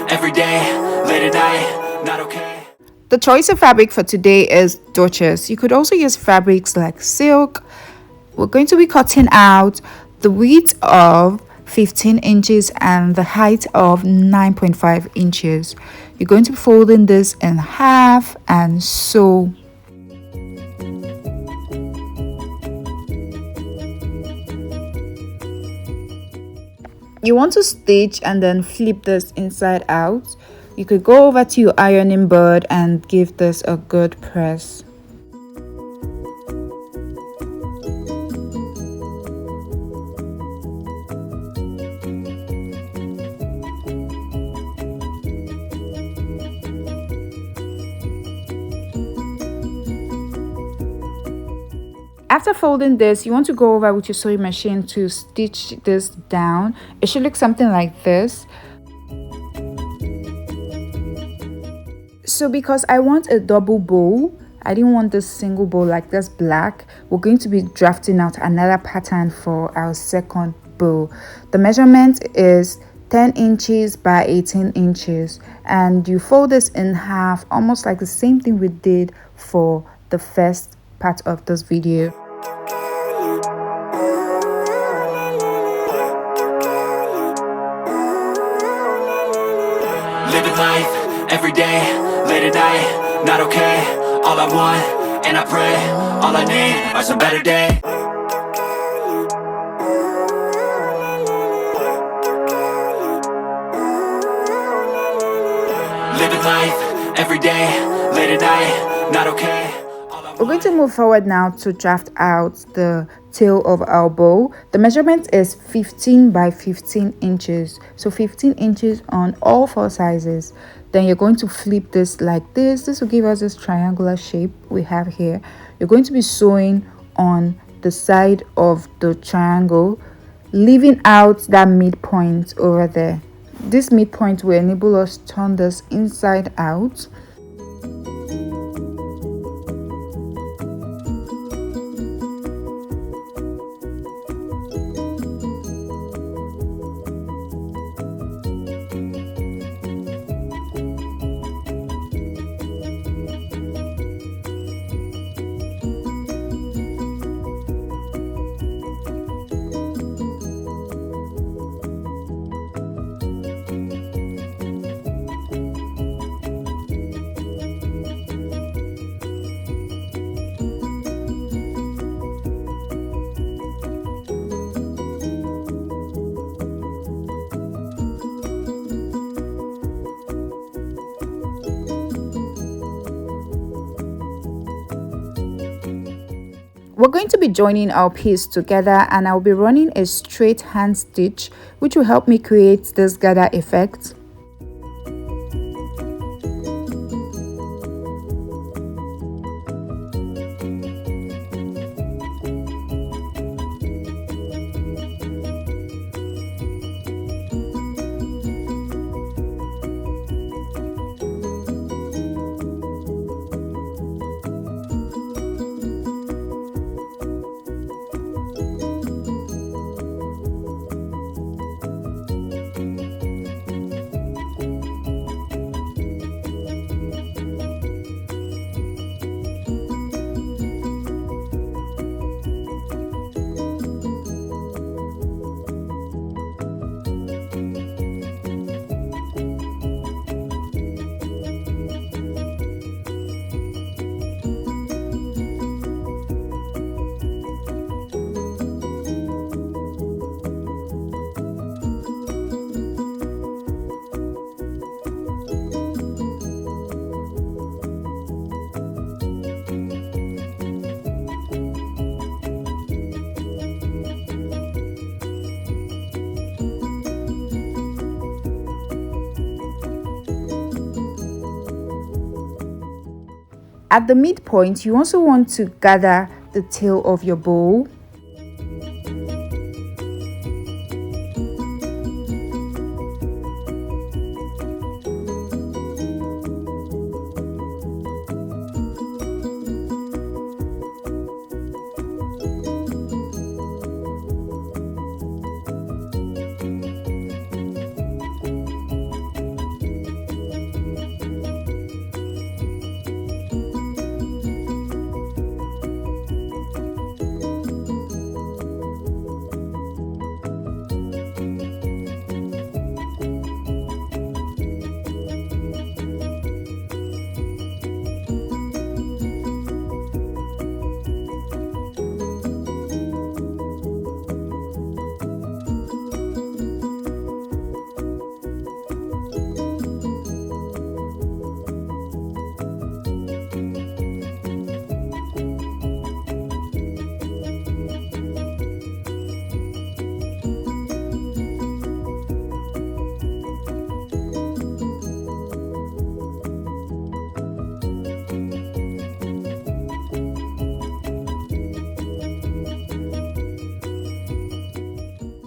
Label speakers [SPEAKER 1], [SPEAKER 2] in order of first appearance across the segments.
[SPEAKER 1] every day, late at night, not okay.
[SPEAKER 2] The choice of fabric for today is Duchess. You could also use fabrics like silk. We're going to be cutting out the width of 15 inches and the height of 9.5 inches. You're going to be folding this in half and sew. You want to stitch and then flip this inside out. You could go over to your ironing board and give this a good press. After folding this, you want to go over with your sewing machine to stitch this down. It should look something like this. So because I want a double bow, I didn't want this single bow like this black, we're going to be drafting out another pattern for our second bow. The measurement is 10 inches by 18 inches, and you fold this in half, almost like the same thing we did for the first part of this video.
[SPEAKER 1] Living life, every day, late at night, not okay. All I want, and I pray, all I need are some better days. Living life, every day, late at night, not okay.
[SPEAKER 2] We're going to move forward now to draft out the tail of our bow. The measurement is 15 by 15 inches. So 15 inches on all four sizes. Then you're going to flip this like this. This will give us this triangular shape we have here. You're going to be sewing on the side of the triangle, leaving out that midpoint over there. This midpoint will enable us to turn this inside out. We're going to be joining our piece together, and I'll be running a straight hand stitch, which will help me create this gather effect. At the midpoint, you also want to gather the tail of your bow.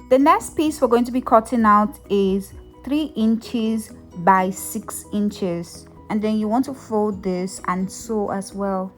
[SPEAKER 2] The next piece we're going to be cutting out is 3 inches by 6 inches, and then you want to fold this and sew as well.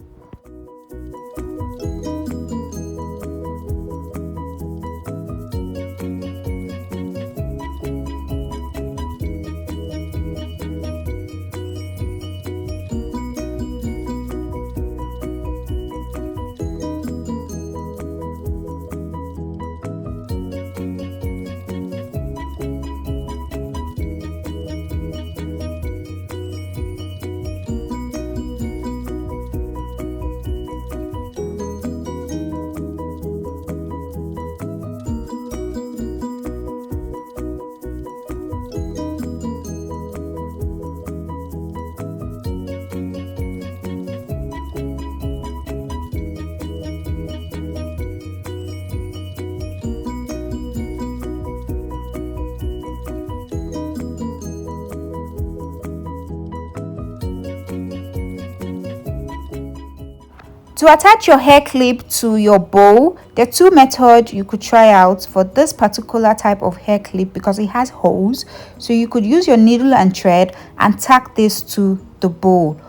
[SPEAKER 2] To attach your hair clip to your bow, there are two methods you could try out for this particular type of hair clip because it has holes. So you could use your needle and thread and tack this to the bow,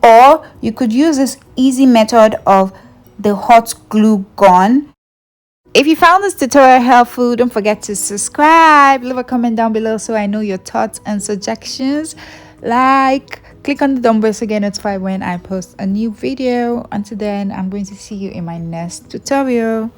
[SPEAKER 2] or you could use this easy method of the hot glue gun. If you found this tutorial helpful, don't forget to subscribe, leave a comment down below so I know your thoughts and suggestions. Click on the dumbbells to get notified when I post a new video. Until then, I'm going to see you in my next tutorial.